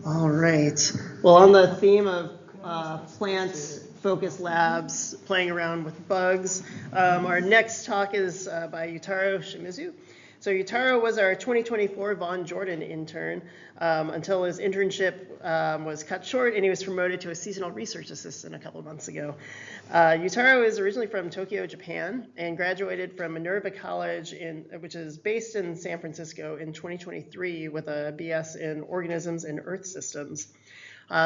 All right. Well, on the theme of plant-focused labs playing around with bugs, our next talk is by Yutaro Shimizu. So Yutaro was our 2024 Von Jordan intern until his internship was cut short and he was promoted to a seasonal research assistant a couple of months ago. Yutaro is originally from Tokyo, Japan, and graduated from Minerva College, which is based in San Francisco, in 2023 with a BS in Organisms and Earth Systems.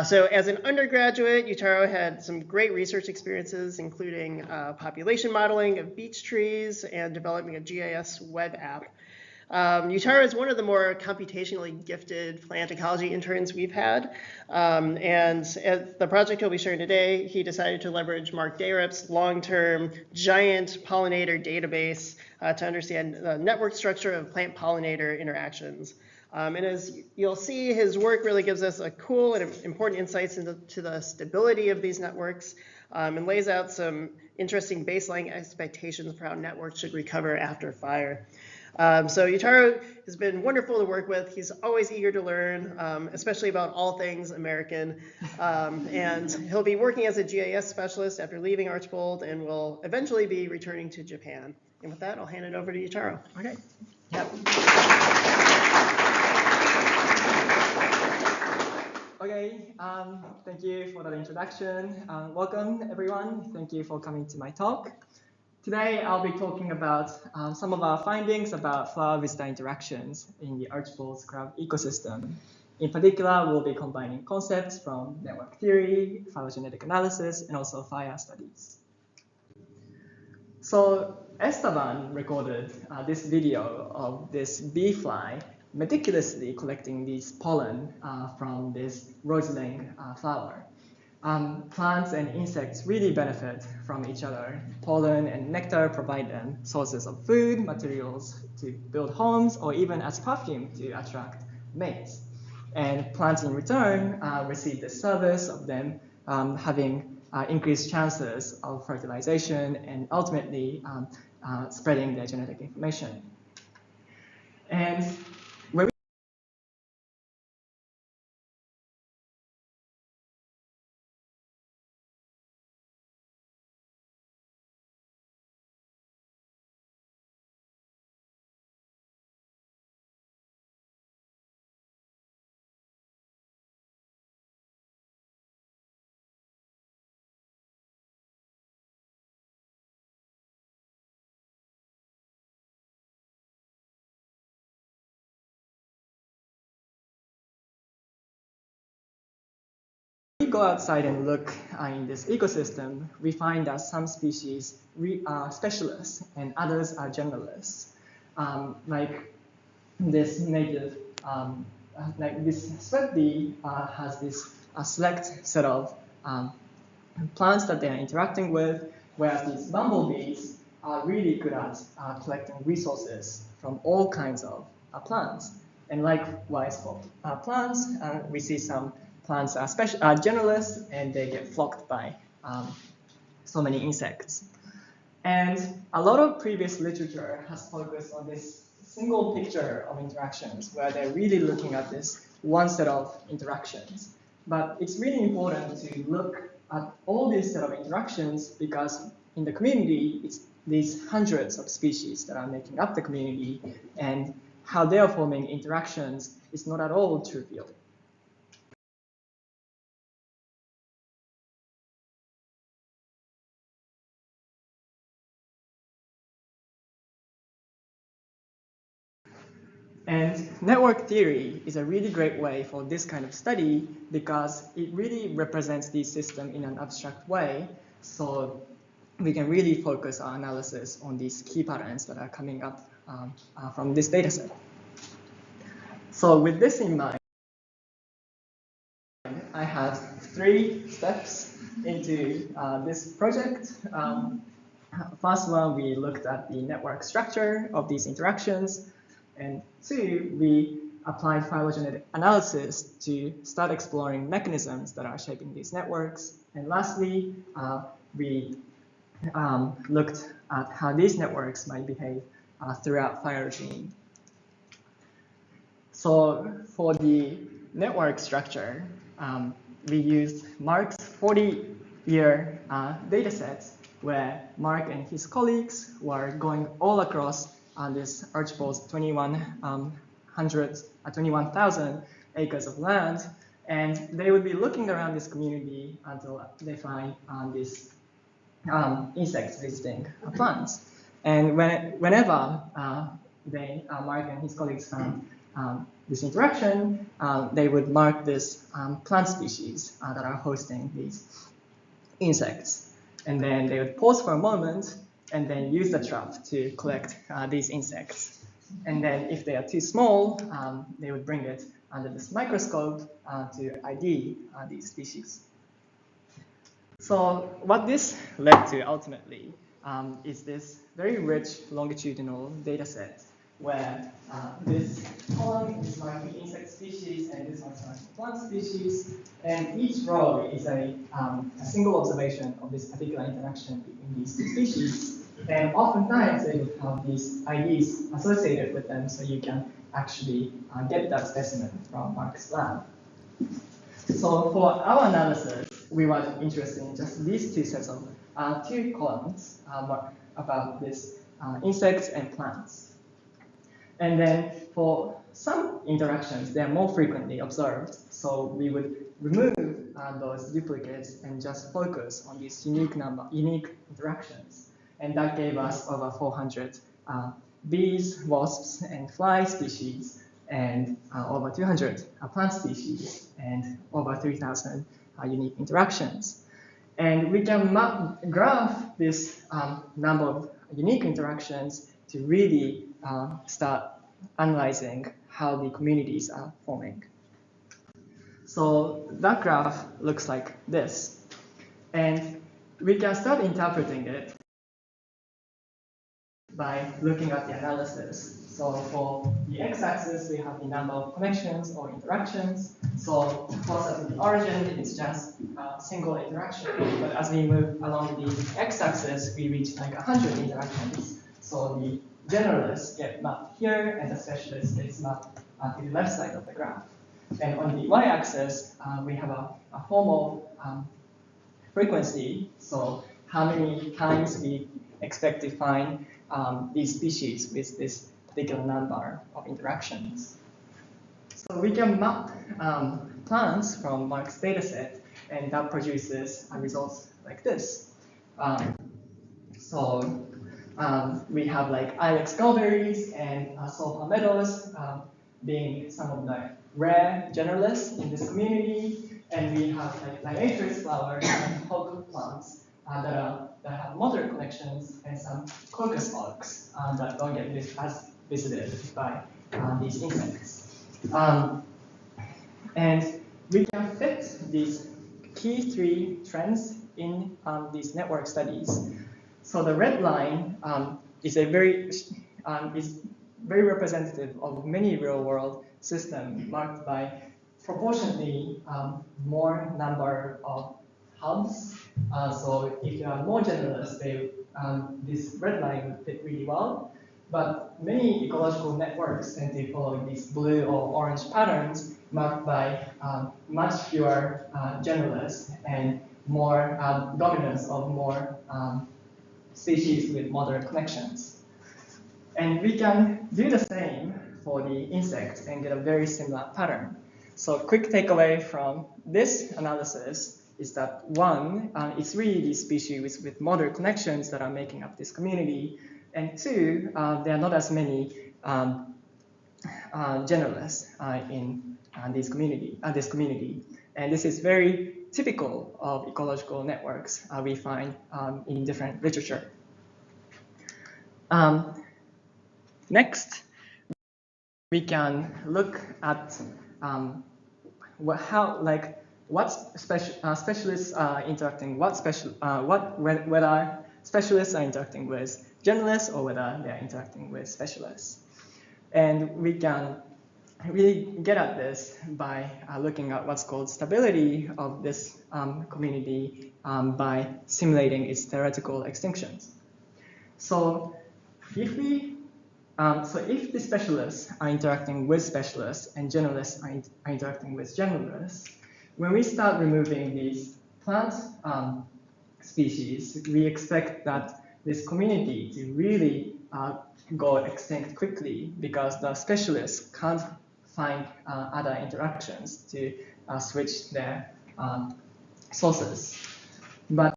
So as an undergraduate, Yutaro had some great research experiences, including population modeling of beech trees and developing a GIS web app. Yutaro is one of the more computationally gifted plant ecology interns we've had. And at the project he'll be sharing today, he decided to leverage Mark Dayrup's long-term giant pollinator database to understand the network structure of plant pollinator interactions. And as you'll see, his work really gives us a cool and important insights into the stability of these networks and lays out some interesting baseline expectations for how networks should recover after fire. So Yutaro has been wonderful to work with. He's always eager to learn, especially about all things American. And he'll be working as a GIS specialist after leaving Archbold and will eventually be returning to Japan. And with that, I'll hand it over to Yutaro. Okay. Yep. Okay, thank you for that introduction. Welcome, everyone. Thank you for coming to my talk. Today, I'll be talking about some of our findings about flower-visitor interactions in the Archbold crab ecosystem. In particular, we'll be combining concepts from network theory, phylogenetic analysis, and also fire studies. So Esteban recorded this video of this bee fly meticulously collecting these pollen from this roseling flower. Plants and insects really benefit from each other. Pollen and nectar provide them sources of food, materials to build homes, or even as perfume to attract mates. And plants in return receive the service of them having increased chances of fertilization and ultimately spreading their genetic information. And where we go outside and look in this ecosystem, we find that some species are specialists and others are generalists. Like this native, like this sweat bee has this select set of plants that they are interacting with, whereas these bumblebees are really good at collecting resources from all kinds of plants. And likewise for plants, we see some plants are generalists and they get flocked by so many insects. And a lot of previous literature has focused on this single picture of interactions where they're really looking at this one set of interactions. But it's really important to look at all these set of interactions because in the community, it's these hundreds of species that are making up the community, and how they are forming interactions is not at all trivial. And network theory is a really great way for this kind of study because it really represents the system in an abstract way. So we can really focus our analysis on these key patterns that are coming up from this data set. So with this in mind, I have 3 steps into this project. First one, we looked at the network structure of these interactions. And 2, we applied phylogenetic analysis to start exploring mechanisms that are shaping these networks. And lastly, we looked at how these networks might behave throughout phylogeny. So for the network structure, we used Mark's 40-year data set where Mark and his colleagues were going all across this Archibald's 21,000 acres of land, and they would be looking around this community until they find these insects visiting plants. And whenever Mark and his colleagues found this interaction, they would mark this plant species that are hosting these insects. And then they would pause for a moment and then use the trap to collect these insects. And then if they are too small, they would bring it under this microscope to ID these species. So what this led to ultimately is this very rich longitudinal data set where this column is marking insect species and this one is marking plant species, and each row is a single observation of this particular interaction between these two species. And oftentimes they would have these IDs associated with them, so you can actually get that specimen from Mark's lab. So for our analysis, we were interested in just these two sets of two columns about this insects and plants. And then for some interactions, they are more frequently observed. So we would remove those duplicates and just focus on these unique interactions. And that gave us over 400 bees, wasps, and fly species, and over 200 plant species, and over 3,000 unique interactions. And we can graph this number of unique interactions to really start analyzing how the communities are forming. So that graph looks like this. And we can start interpreting it by looking at the analysis. So for the x-axis, we have the number of connections or interactions. So closer to the origin, it's just a single interaction. But as we move along the x-axis, we reach like 100 interactions. So the generalists get mapped here, and the specialists get mapped to the left side of the graph. And on the y-axis, we have a form of frequency. So how many times we expect to find these species with this particular number of interactions. So we can map plants from Mark's dataset, and that produces results like this. We have like ilex gallberries and saw palmettos being some of the rare generalists in this community, and we have like liatrix flowers and hog plants that have moderate connections, and some crocus bugs that don't get as visited by these insects. And we can fit these key three trends in these network studies. So the red line is very representative of many real-world systems marked by proportionately more number of hubs. So if you are more generalist, this red line would fit really well. But many ecological networks tend to follow these blue or orange patterns marked by much fewer generalists and more dominance of more species with moderate connections. And we can do the same for the insects and get a very similar pattern. So quick takeaway from this analysis is that one, it's really these species with moderate connections that are making up this community. And two, there are not as many generalists in this community. And this is very typical of ecological networks we find in different literature. Next, we can look at what specialists are interacting, whether specialists are interacting with generalists or whether they are interacting with specialists. And we can really get at this by looking at what's called stability of this community by simulating its theoretical extinctions. So if we So if the specialists are interacting with specialists and generalists are interacting with generalists, when we start removing these plant species, we expect that this community to really go extinct quickly because the specialists can't find other interactions to switch their sources. But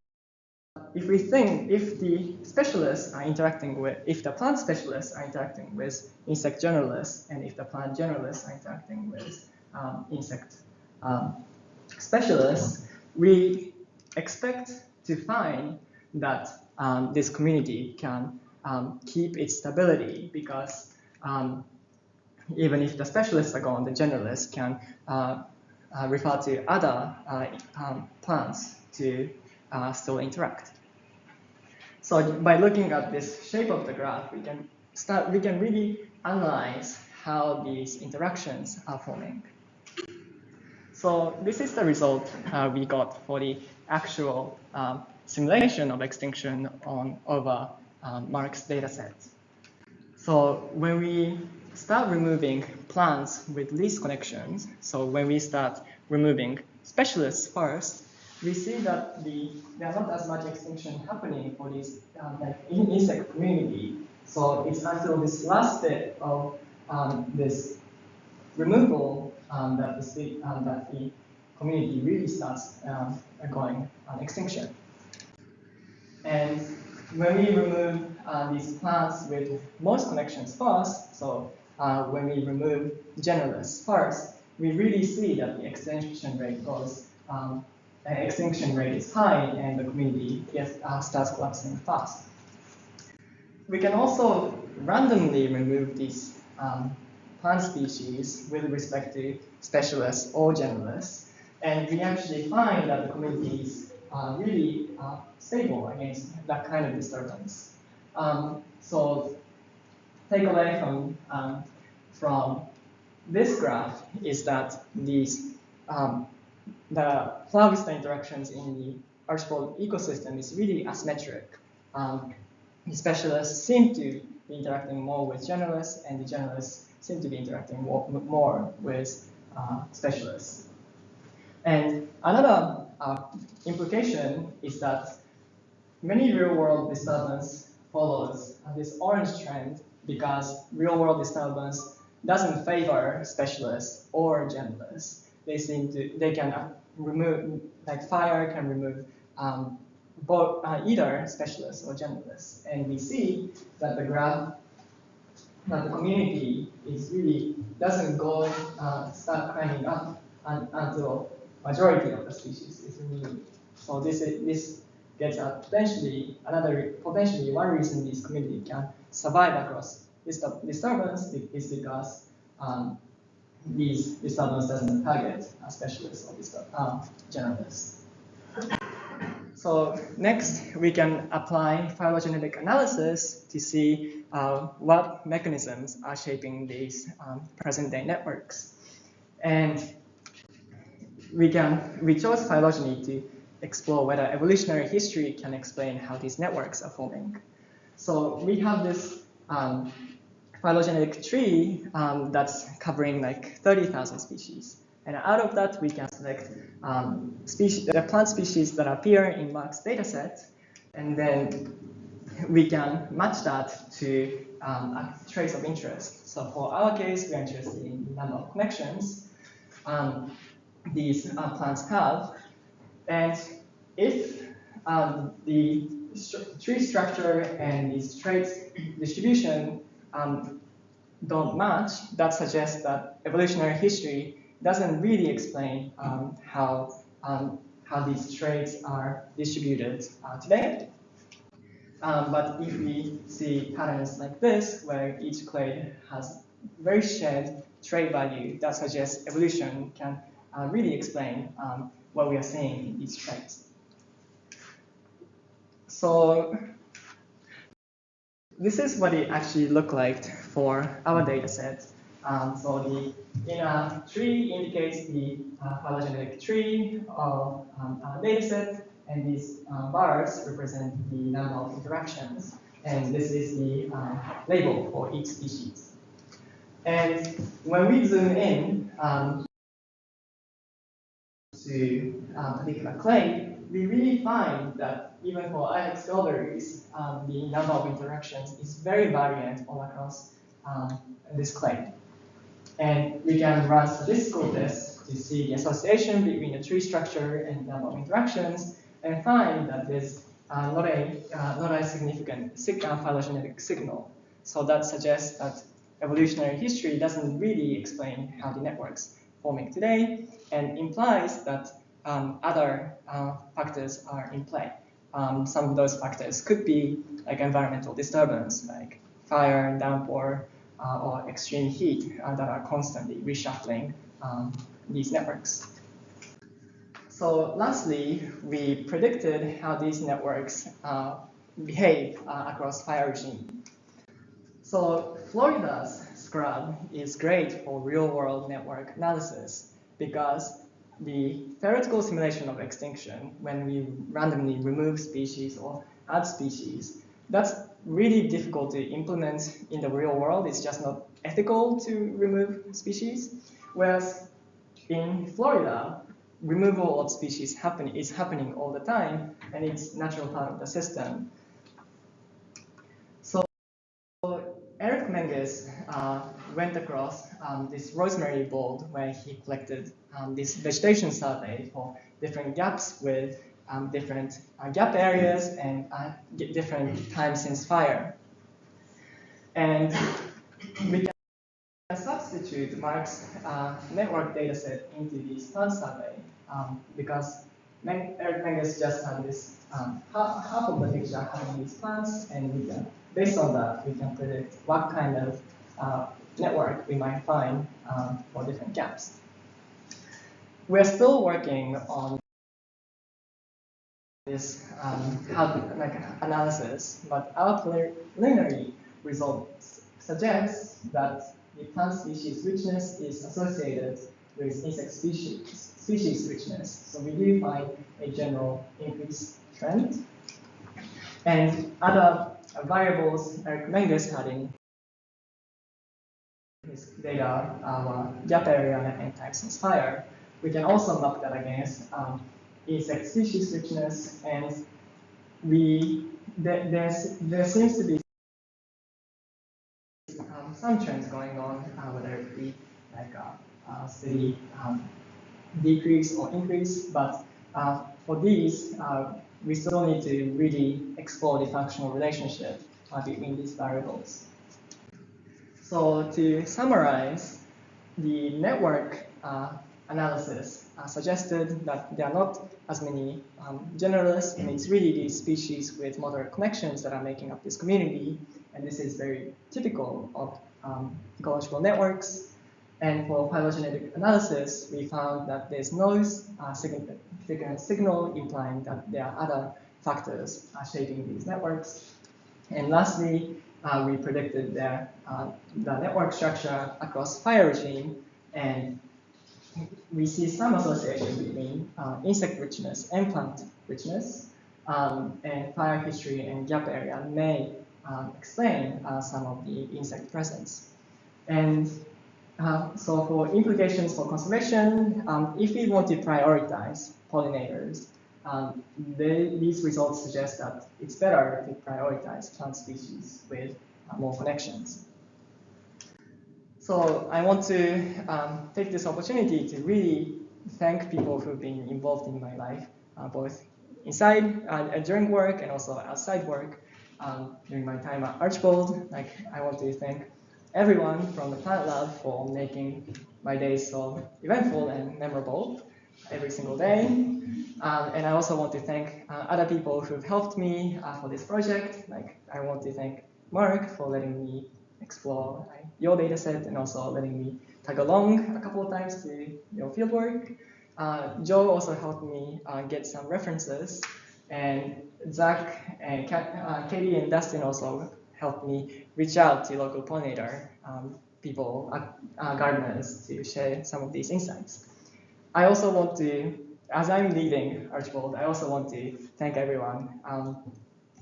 if we think if the specialists are interacting with, if the plant specialists are interacting with insect generalists, and if the plant generalists are interacting with insect specialists, we expect to find that this community can keep its stability because even if the specialists are gone, the generalists can refer to other plants to still interact. So by looking at this shape of the graph, we can really analyze how these interactions are forming. So this is the result we got for the actual simulation of extinction on over Mark's dataset. So when we start removing plants with least connections, so when we start removing specialists first, we see that there are not as much extinction happening for this insect community. So it's until this last step of this removal that the community really starts going on extinction. And when we remove these plants with most connections first, so when we remove generalists first, we really see that the extinction rate is high and the community starts collapsing fast. We can also randomly remove these plant species with respect to specialists or generalists, and we actually find that the communities are really stable against that kind of disturbance. So takeaway from this graph is that these the flower-vista interactions in the archipelago ecosystem is really asymmetric. The specialists seem to be interacting more with generalists, and the generalists seem to be interacting more with specialists. And another implication is that many real-world disturbance follows this orange trend because real-world disturbance doesn't favor specialists or generalists. They can remove, like fire can remove both either specialists or generalists. And we see that the graph, that the community is really doesn't go start climbing up until majority of the species is removed. So this gets potentially one reason this community can survive across this disturbance is because these disturbance doesn't target specialists or generalists. So next, we can apply phylogenetic analysis to see what mechanisms are shaping these present-day networks. And we chose phylogeny to explore whether evolutionary history can explain how these networks are forming. So we have this phylogenetic tree that's covering like 30,000 species. And out of that, we can select the plant species that appear in Mark's dataset, and then we can match that to traits of interest. So for our case, we are interested in the number of connections these plants have. And if the tree structure and these traits distribution don't match, that suggests that evolutionary history doesn't really explain how these traits are distributed today. But if we see patterns like this, where each clade has very shared trait value, that suggests evolution can really explain what we are seeing in these traits. So this is what it actually looked like for our data set. So the inner tree indicates the phylogenetic tree of our data set, and these bars represent the number of interactions. And this is the label for each species. And when we zoom in to a particular clade, we really find that even for ilex strawberries, the number of interactions is very variant all across this clade. And we can run statistical tests to see the association between the tree structure and the number of interactions, and find that there's not a significant phylogenetic signal. So that suggests that evolutionary history doesn't really explain how the networks forming today, and implies that other factors are in play. Some of those factors could be like environmental disturbance, like fire, downpour, or extreme heat that are constantly reshuffling these networks. So lastly, we predicted how these networks behave across fire regime. So Florida's scrub is great for real-world network analysis because the theoretical simulation of extinction, when we randomly remove species or add species, that's really difficult to implement in the real world. It's just not ethical to remove species. Whereas in Florida, removal of species is happening all the time, and it's a natural part of the system. So Eric Menges went across this rosemary board where he collected this vegetation survey for different gaps with different gap areas and different times since fire. And we can substitute Mark's network dataset into this plant survey because Eric Menges just had this half of the picture having these plants, and we can, based on that, we can predict what kind of network we might find for different gaps. We're still working on this analysis, but our preliminary results suggest that the plant species richness is associated with insect species richness. So we do find a general increase trend. And other variables Eric Menges had in his data were gap area and time since fire. We can also map that against insect species richness, and there seems to be some trends going on, whether it be like a steady decrease or increase, but for these, we still need to really explore the functional relationship between these variables. So to summarize, the network analysis suggested that there are not as many generalists, and it's really these species with moderate connections that are making up this community, and this is very typical of ecological networks. And for phylogenetic analysis, we found that there's no significant signal implying that there are other factors shaping these networks. And lastly, we predicted the network structure across fire regime, and we see some association between insect richness and plant richness, and fire history and gap area may explain some of the insect presence. And so for implications for conservation, if we want to prioritize pollinators, these results suggest that it's better to prioritize plant species with more connections. So I want to take this opportunity to really thank people who've been involved in my life, both inside during work and also outside work. During my time at Archbold, I want to thank everyone from the plant lab for making my days so eventful and memorable every single day. And I also want to thank other people who've helped me for this project. I want to thank Mark for letting me explore your data set and also letting me tag along a couple of times to your fieldwork. Joe also helped me get some references, and Zach and Katie and Dustin also helped me reach out to local pollinator people, gardeners, to share some of these insights. I also want to, as I'm leaving Archbold, I also want to thank everyone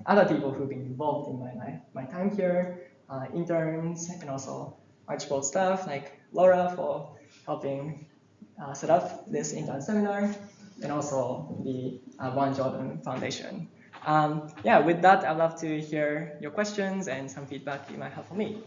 other people who've been involved in my time here, interns, and also Archibald staff like Laura for helping set up this intern seminar, and also the One Jordan Foundation. Yeah, with that, I'd love to hear your questions and some feedback you might have for me.